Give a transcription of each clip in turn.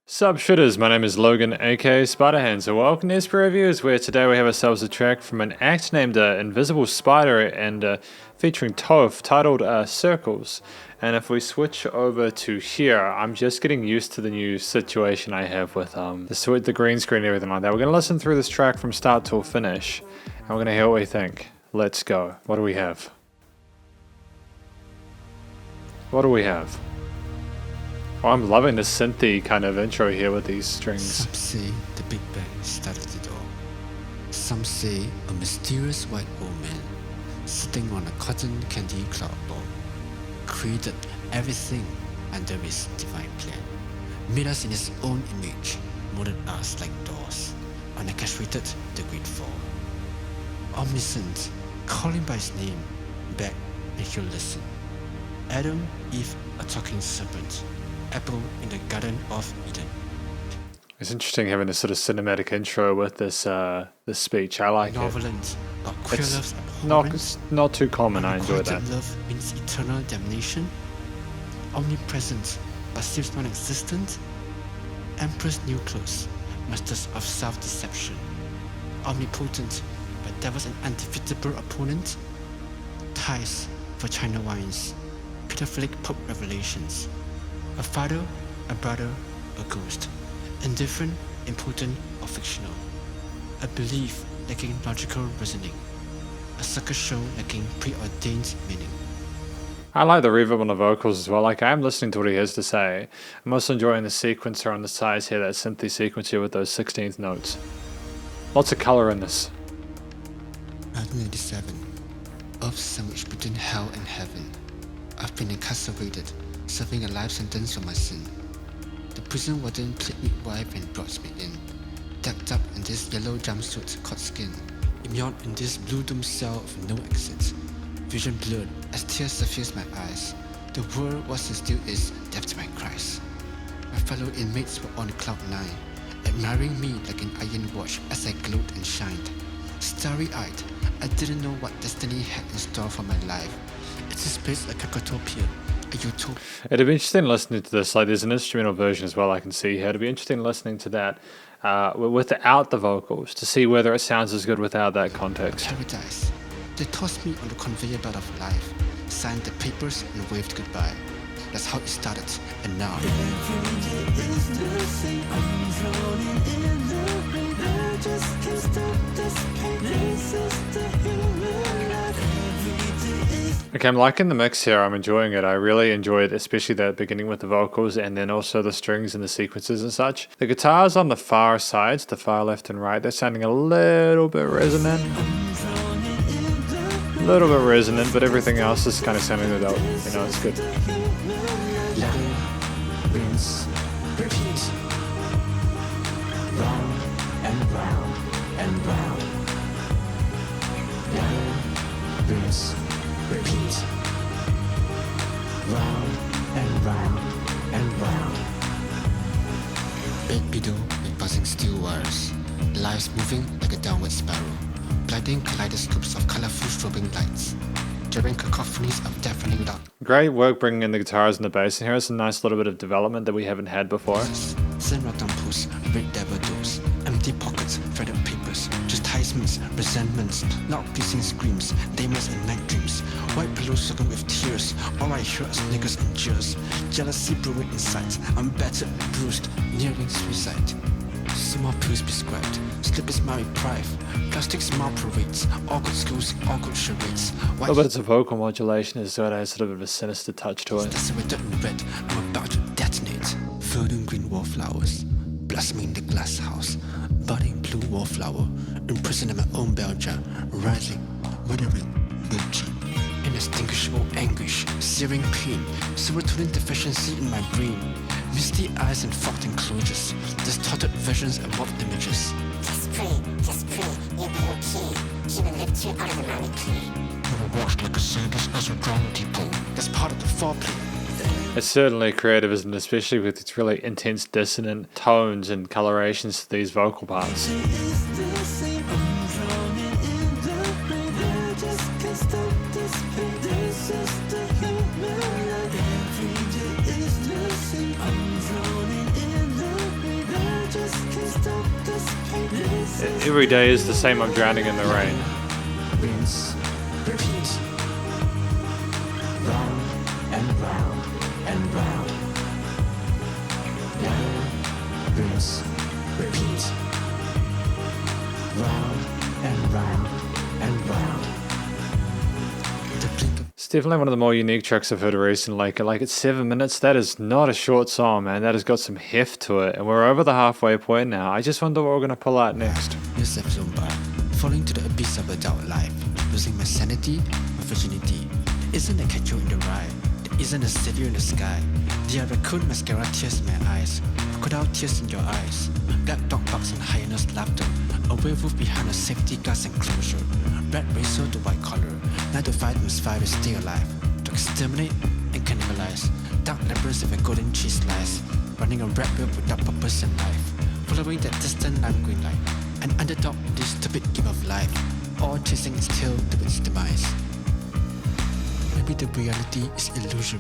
Sup Shredders, my name is Logan aka Spiderhands, and welcome to SP Reviews, where today we have ourselves a track from an act named Invisible Spider and featuring Toph titled Circles. And if we switch over to here, I'm just getting used to the new situation I have with the green screen and everything like that. We're going to listen through this track from start till finish, and we're going to hear what we think. Let's go. What do we have? What do we have? Oh, I'm loving the synthy kind of intro here with these strings. Some say the Big Bang started it all. Some say a mysterious white old man sitting on a cotton candy cloud ball created everything under his divine plan, made us in his own image, molded us like dolls, and orchestrated the great fall. Omniscient, calling by his name, beg and he'll listen. Adam, Eve, a talking serpent. Apple in the Garden of Eden. It's interesting having this sort of cinematic intro with this this speech. I like Novelent, but queer love's it's not too common. I enjoy that. Love means eternal damnation. Omnipresent, but seems non-existent. Emperor's new clothes, masters of self-deception. Omnipotent, but devil's an undefeatable opponent. Ties for China wines. Pedophilic Pope revelations. A father, a brother, a ghost. Indifferent, impotent, or fictional. A belief lacking logical reasoning. A circus show lacking preordained meaning. I like the reverb on the vocals as well. Like, I'm listening to what he has to say. I'm also enjoying the sequencer on the sides here, that synthy sequence here with those 16th notes. Lots of color in this. 1987. Earth sandwiched between hell and heaven. I've been incarcerated, serving a life sentence for my sin. The prison warden played midwife and brought me in, decked up in this yellow jumpsuit called skin, immured in this blue doom cell with no exit. Vision blurred as tears suffused my eyes. The world was and still is deaf to my cries. My fellow inmates were on cloud 9, admiring me like an iron watch as I glowed and shined. Starry-eyed, I didn't know what destiny had in store for my life. It's a space like a utopia. It'd be interesting listening to this. Like, there's an instrumental version as well I can see here. It'd be interesting listening to that without the vocals to see whether it sounds as good without that context. Paradise. They tossed me on the conveyor belt of life, signed the papers and waved goodbye. That's how it started, and now. Okay, I'm liking the mix here. I'm enjoying it. I really enjoy it, especially that beginning with the vocals and then also the strings and the sequences and such. The guitars on the far sides, the far left and right, they're sounding a little bit resonant. A little bit resonant, but everything else is kind of sounding adult. You know, it's good. Rinse, repeat. Round and round and round. Rinse, repeat. Round and round and round. Big beetle with buzzing steel wires. Lives moving like a downward spiral. Blinding kaleidoscopes of colorful strobing lights. Jarring cacophonies of deafening loud. Great work bringing in the guitars and the bass, and here's a nice little bit of development that we haven't had before. Zen rotten posts, red devil doors, empty pockets, threaded papers, chastisements, resentments, loud piercing screams, demons and night dreams, white pillows soaking with tears. All I hear is niggas and jeers, jealousy brewing inside. I'm battered, bruised, nearing suicide. Small pills prescribed, slip is my reprieve. Plastic smile parades, all good schools, all good charades. A little bit of vocal modulation as well, has sort of a sinister touch to it. Desolated in red, I'm about to detonate. Verdant green wallflowers, blossoming the glass house. Budding blue wallflower, imprisoned in my own bell jar. Rising, withering, guilty. Inextinguishable anguish, searing pain. Serotonin deficiency in my brain. Misty eyes and fogged enclosures. Distorted visions and warped images. Just pray, you'll be okay. He will lift you out of the mommy clay. You were washed like a sadist as a drowned people. That's part of the foreplay. It's certainly creative, isn't it? Especially with its really intense dissonant tones and colorations to these vocal parts. Every day is the same, I'm drowning in the rain. Rinse, repeat. Round and round and round. Rinse, repeat. Round and round and round. The blink of It's definitely one of the more unique tracks I've heard recently. Like it's 7 minutes. That is not a short song, man. That has got some heft to it. And we're over the halfway point now. I just wonder what we're going to pull out next. years I've flown by, falling to the abyss of adult life, losing my sanity, my virginity. There isn't a catcher in the ride, there isn't a savior in the sky. There are raccoon mascara tears in my eyes, crocodile tears in your eyes, black dog barks and hyenas laughter, a werewolf behind a safety glass enclosure, red razor to white collar, 9 to 5 must fight to stay alive, to exterminate and cannibalize, dark lepers with a golden cheese slice, running a red wheel without purpose in life, following that distant lime green light, an underdog in this stupid game of life, all chasing its tail to its demise. Maybe the reality is illusory,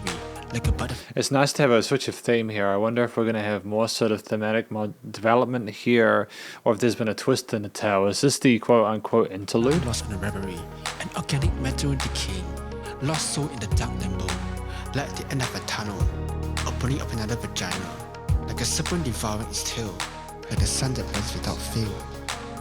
like a butterfly. It's nice to have a switch of theme here. I wonder if we're going to have more sort of thematic development here, or if there's been a twist in the tale. Is this the quote-unquote interlude? Lost in a reverie, an organic matter decaying, lost soul in the dark limbo, like the end of a tunnel, opening up another vagina, like a serpent devouring its tail, like the sun that burns without fail,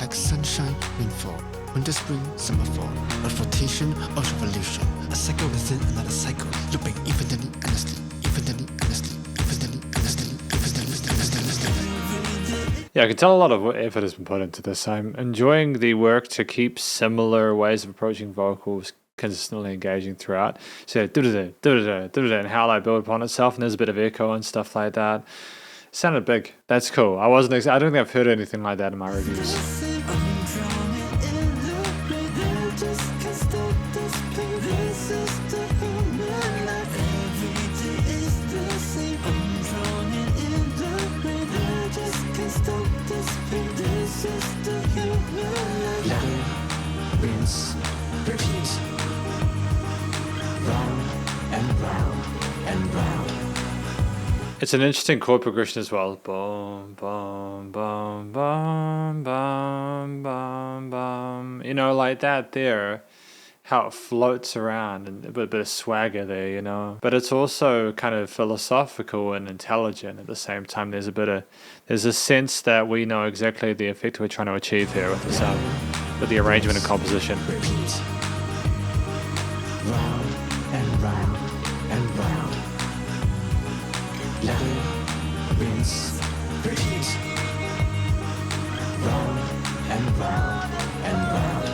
like sunshine, rainfall, winter, spring, summer, fall, a flotation or revolution, a cycle within another cycle, looping infinitely, endlessly, infinitely, endlessly, infinitely, endlessly, infinitely, endlessly. Yeah, I can tell a lot of effort has been put into this. I'm enjoying the work to keep similar ways of approaching vocals consistently engaging throughout. So and how they build upon itself, and there's a bit of echo and stuff like that. Sounded big. That's cool. I don't think I've heard anything like that in my reviews. Rinse, repeat. Round and round and round. It's an interesting chord progression as well. Boom, boom, boom, boom, boom, boom, boom. You know, like that there. How it floats around and a bit of swagger there, you know. But it's also kind of philosophical and intelligent at the same time. There's a sense that we know exactly the effect we're trying to achieve here with the sound, with the arrangement and composition. Repeat. Round and round and round. Ladder, rinse, repeat. Round and round and round.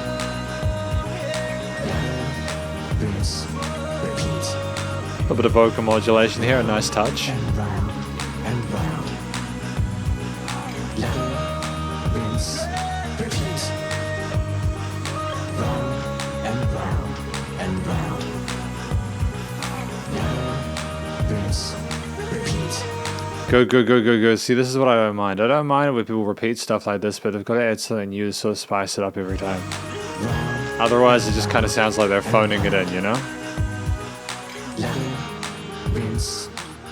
Ladder, rinse, repeat. A little bit of vocal modulation here, a nice touch. And round and round. Ladder, rinse, repeat. Round and round and round. Ladder, rinse, repeat. Good. See, this is what I don't mind. I don't mind when people repeat stuff like this, but they've got to add something new to sort of spice it up every time. Otherwise, it just kind of sounds like they're phoning it in, you know? Ladder, rinse,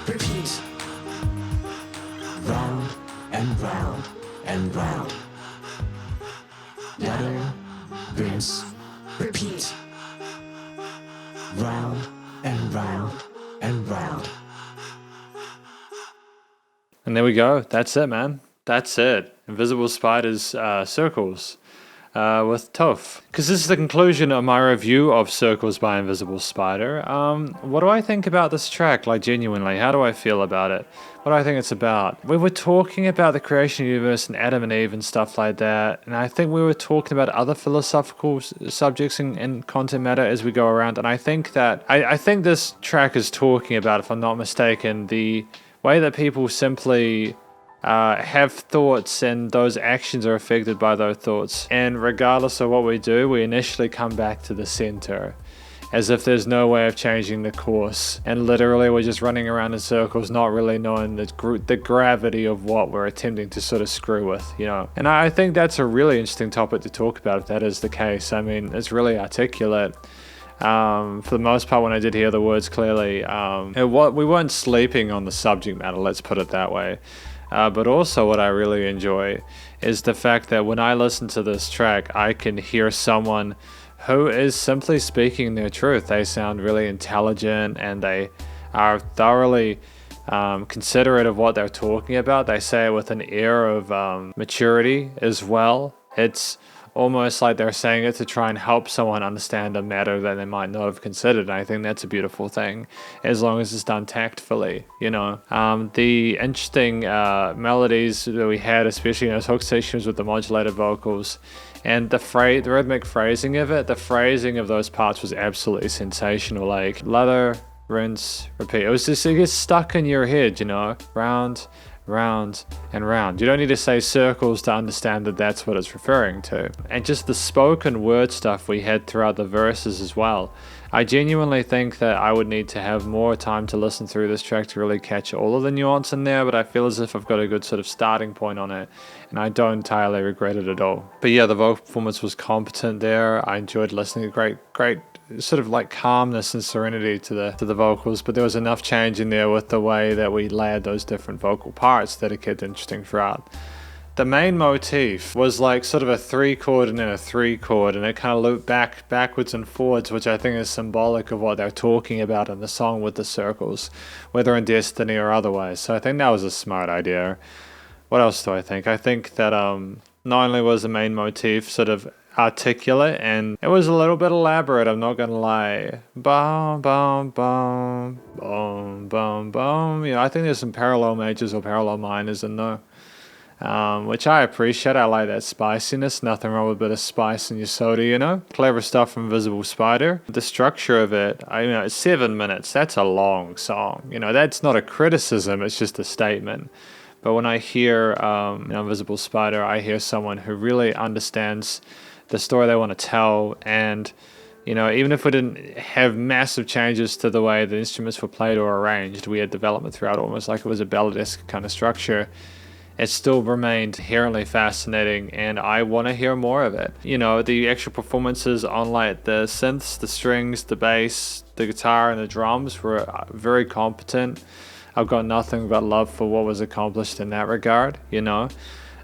repeat. Round and round and round. Ladder, rinse, repeat. Round and round and round. And there we go. That's it, man. That's it. Invisible Spiders Circles with Toph. Because this is the conclusion of my review of Circles by Invisible Spider. What do I think about this track? Like, genuinely, how do I feel about it? What do I think it's about? We were talking about the creation universe and Adam and Eve and stuff like that. And I think we were talking about other philosophical subjects and content matter as we go around. And I think that, I think this track is talking about, if I'm not mistaken, the way that people simply have thoughts and those actions are affected by those thoughts. And regardless of what we do, we initially come back to the center as if there's no way of changing the course. And literally we're just running around in circles, not really knowing the gravity of what we're attempting to sort of screw with, you know. And I think that's a really interesting topic to talk about if that is the case. I mean, it's really articulate. For the most part, when I did hear the words clearly, we weren't sleeping on the subject matter, let's put it that way. But also what I really enjoy is the fact that when I listen to this track, I can hear someone who is simply speaking their truth. They sound really intelligent and they are thoroughly considerate of what they're talking about. They say it with an air of maturity as well. It's almost like they're saying it to try and help someone understand a matter that they might not have considered. And I think that's a beautiful thing, as long as it's done tactfully, you know. The interesting melodies that we had, especially in those hook sections with the modulated vocals, and the rhythmic phrasing of it, the phrasing of those parts was absolutely sensational. Like lather, rinse, repeat. It gets stuck in your head, you know, round, round, and round. You don't need to say circles to understand that that's what it's referring to. And just the spoken word stuff we had throughout the verses as well. I genuinely think that I would need to have more time to listen through this track to really catch all of the nuance in there, but I feel as if I've got a good sort of starting point on it, and I don't entirely regret it at all. But yeah, the vocal performance was competent there. I enjoyed listening. Great sort of like calmness and serenity to the vocals, but there was enough change in there with the way that we layered those different vocal parts that it kept interesting throughout. The main motif was like sort of a 3-chord and then a 3-chord, and it kind of looped backwards and forwards, which I think is symbolic of what they're talking about in the song with the circles, whether in Destiny or otherwise. So I think that was a smart idea. What else do I think? I think that not only was the main motif sort of articulate, and it was a little bit elaborate, I'm not gonna lie. Bum bum bum bum bum bum. You know, I think there's some parallel majors or parallel minors in there, which I appreciate. I like that spiciness. Nothing wrong with a bit of spice in your soda, you know. Clever stuff from Invisible Spider. The structure of it, it's 7 minutes. That's a long song. You know, that's not a criticism. It's just a statement. But when I hear Invisible Spider, I hear someone who really understands the story they want to tell, and you know, even if we didn't have massive changes to the way the instruments were played or arranged, we had development throughout, almost like it was a balladesque kind of structure. It still remained inherently fascinating, and I want to hear more of it. You know, the actual performances on like the synths, the strings, the bass, the guitar, and the drums were very competent. I've got nothing but love for what was accomplished in that regard, you know.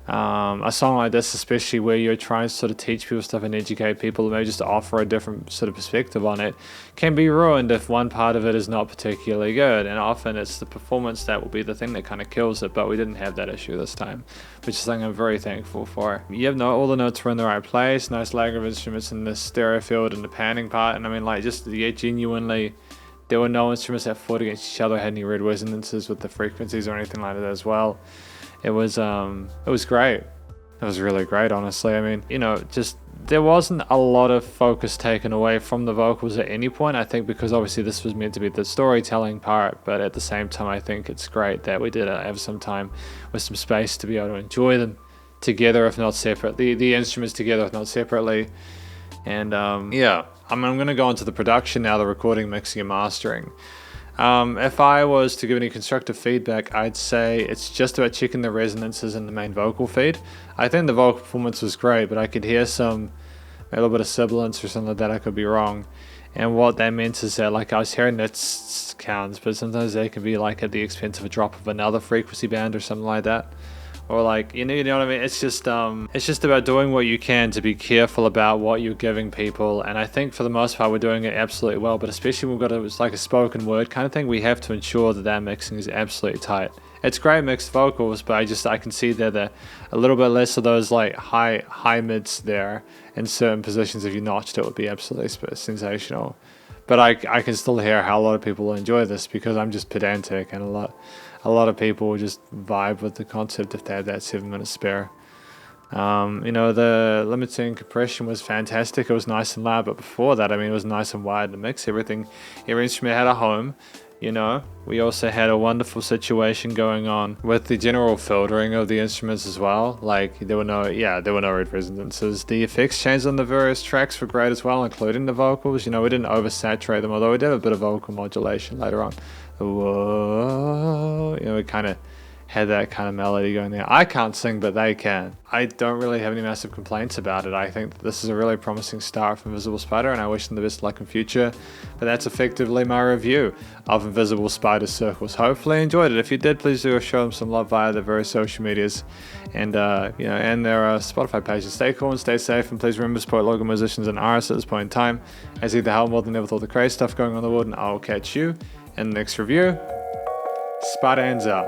A song like this, especially where you're trying to sort of teach people stuff and educate people, maybe just offer a different sort of perspective on it, can be ruined if one part of it is not particularly good. And often it's the performance that will be the thing that kind of kills it, but we didn't have that issue this time, which is something I'm very thankful for. All the notes were in the right place, nice layering of instruments in the stereo field and the panning part, and I mean, like, just genuinely, there were no instruments that fought against each other, had any red resonances with the frequencies or anything like that as well. It was great. It was really great, honestly. I mean, you know, just there wasn't a lot of focus taken away from the vocals at any point. I think because obviously this was meant to be the storytelling part, but at the same time, I think it's great that we did have some time with some space to be able to enjoy them together, if not separately. The instruments together, if not separately. And yeah, I'm going to go into the production now, the recording, mixing, and mastering. If I was to give any constructive feedback, I'd say it's just about checking the resonances in the main vocal feed. I think the vocal performance was great, but I could hear a little bit of sibilance or something like that. I could be wrong. And what that meant is that, like, I was hearing that counts, but sometimes they can be like at the expense of a drop of another frequency band or something like that. Or like, you know what I mean? It's just about doing what you can to be careful about what you're giving people. And I think for the most part, we're doing it absolutely well. But especially when it's like a spoken word kind of thing, we have to ensure that mixing is absolutely tight. It's great mixed vocals, but I can see that a little bit less of those like high mids there in certain positions. If you notched it, would be absolutely sensational. But I can still hear how a lot of people will enjoy this, because I'm just pedantic, and a lot of people will just vibe with the concept if they have that 7 minutes spare. You know, the limiting compression was fantastic. It was nice and loud, but before that, I mean, it was nice and wide in the mix. Every instrument had a home. You know, we also had a wonderful situation going on with the general filtering of the instruments as well. Like, there were no red resonances. The effects changed on the various tracks were great as well, including the vocals. You know, we didn't oversaturate them, although we did have a bit of vocal modulation later on. Whoa, you know, we kind of had that kind of melody going there. I can't sing, but they can. I don't really have any massive complaints about it. I think that this is a really promising start for Invisible Spider, and I wish them the best luck in future. But that's effectively my review of Invisible Spider Circles. Hopefully you enjoyed it. If you did, please do show them some love via their various social medias and and their Spotify pages. Stay cool and stay safe, and please remember to support local musicians and artists at this point in time, as either help more than ever with all the crazy stuff going on in the world. And I'll catch you in the next review. Spiderhands out.